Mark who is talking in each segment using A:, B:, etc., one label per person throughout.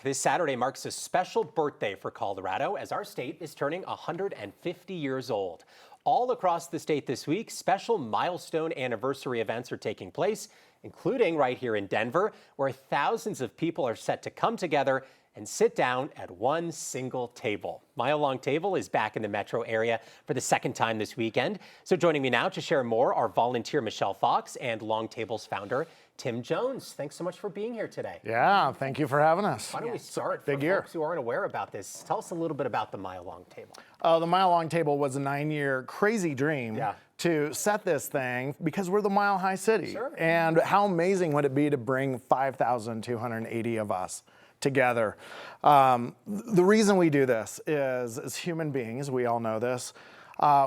A: This Saturday marks a special birthday for Colorado as our state is turning 150 years old. All across the state this week, special milestone anniversary events are taking place, including right here in Denver, where thousands of people are set to come together and sit down at one single table. Mile Long Table is back in the metro area for the second time this weekend. So joining me now to share more are volunteer Michelle Fox and Long Table's founder, Tim Jones. Thanks so much for being here today.
B: Yeah, thank you for having us.
A: Why don't we start
B: Big
A: for
B: year.
A: folks who aren't aware about this? Tell us a little bit about the Mile Long Table.
B: The Mile Long Table was a 9-year crazy dream to set this thing because we're the Mile High City.
A: Sure.
B: And how amazing would it be to bring 5,280 of us together? The reason we do this is, as human beings, we all know this,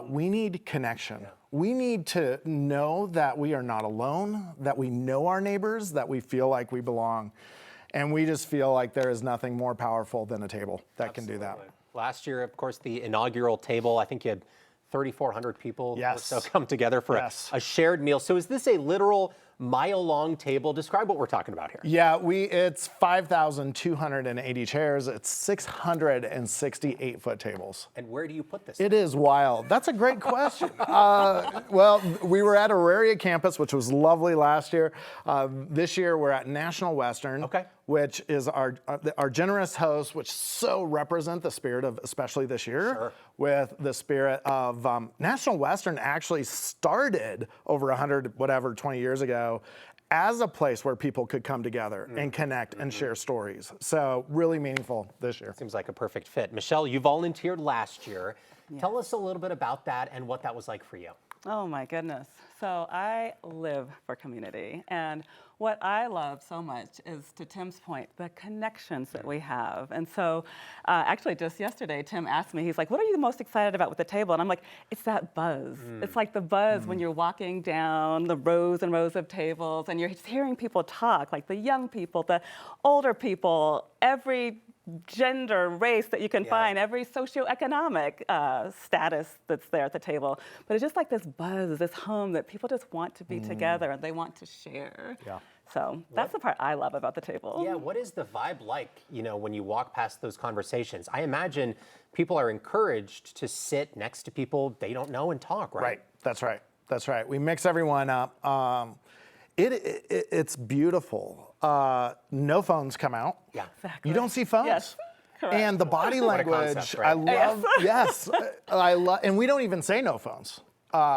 B: we need connection. Yeah. We need to know that we are not alone, that we know our neighbors, that we feel like we belong. And we just feel like there is nothing more powerful than a table that can do that.
A: Last year, of course, the inaugural table, I think you had 3,400 people or so come together for a shared meal. So is this a literal mile-long table? Describe what we're talking about here.
B: Yeah, it's 5,280 chairs. It's 668-foot tables.
A: And where do you put this?
B: It is wild. That's a great question. Well, we were at Auraria campus, which was lovely last year. This year, we're at National Western, which is our generous host, which so represent the spirit of, especially this year, with the spirit of National Western actually started over 20 years ago as a place where people could come together and connect and share stories. So really meaningful this year.
A: Seems like a perfect fit. Michelle, you volunteered last year. Tell us a little bit about that and what that was like for you.
C: Oh my goodness. So I live for community, and what I love so much is, to Tim's point, the connections that we have. And so actually just yesterday, Tim asked me, he's like, what are you most excited about with the table? And I'm like, it's that buzz. It's like the buzz when you're walking down the rows and rows of tables and you're hearing people talk, like the young people, the older people, every gender, race that you can find, every socioeconomic status that's there at the table. But it's just like this buzz, this hum that people just want to be together and they want to share. Yeah. So that's the part I love about the table.
A: Yeah, what is the vibe like, when you walk past those conversations? I imagine people are encouraged to sit next to people they don't know and talk, right?
B: Right, that's right, that's right. We mix everyone up. It's beautiful. No phones come out.
C: Yeah, exactly.
B: You don't see phones.
C: Yes, correct.
B: And the body language,
A: concept, right?
B: I love. Yes, I love. And we don't even say no phones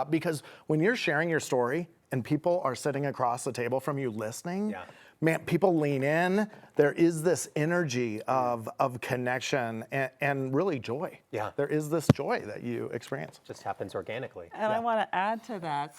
B: because when you're sharing your story and people are sitting across the table from you listening, man, people lean in. There is this energy of connection and really joy. Yeah, there is this joy that you experience.
A: Just happens organically.
C: And I want to add to that,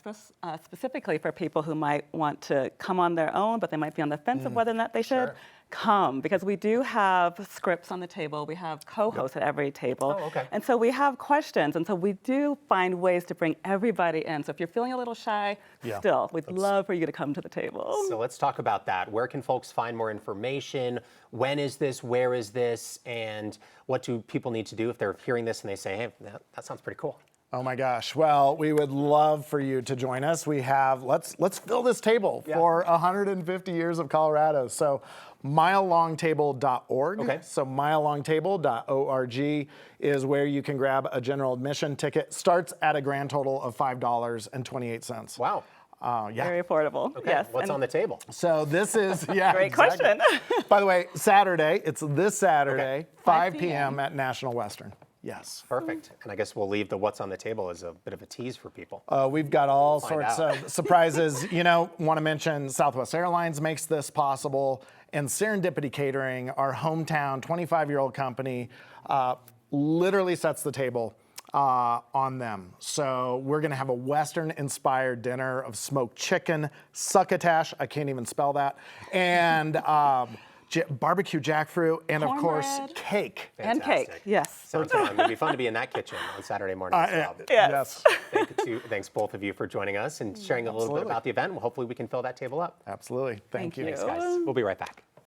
C: specifically for people who might want to come on their own, but they might be on the fence of whether or not they should come, because we do have scripts on the table. We have co-hosts at every table. Oh, okay. And so we have questions. And so we do find ways to bring everybody in. So if you're feeling a little shy, still, we'd love for you to come to the table.
A: So let's talk about that. Where can folks find more information? When is this? Where is this? And what do people need to do if they're hearing this and they say, hey, that sounds pretty cool?
B: Oh my gosh. Well, we would love for you to join us. We have, let's fill this table for 150 years of Colorado. So milelongtable.org. Okay. So milelongtable.org is where you can grab a general admission ticket. Starts at a grand total of $5.28.
A: Wow.
C: Very affordable.
A: Okay.
C: Yes.
A: What's on the table?
B: So this is,
C: great question.
B: By the way, Saturday, it's this Saturday, 5 p.m. at National Western. Yes.
A: Perfect. And I guess we'll leave the what's on the table as a bit of a tease for people.
B: We've got all sorts of surprises. Want to mention Southwest Airlines makes this possible, and Serendipity Catering, our hometown 25-year-old company, literally sets the table on them. So we're going to have a Western-inspired dinner of smoked chicken, succotash, I can't even spell that, and barbecue jackfruit, and of course, cake.
A: Fantastic.
C: And cake, yes.
A: Sounds fun. It'll be fun to be in that kitchen on Saturday morning as well.
C: Yes.
A: Thanks both of you for joining us and sharing a little bit about the event. Well, hopefully we can fill that table up.
B: Absolutely. Thank you.
A: Thanks, guys. We'll be right back.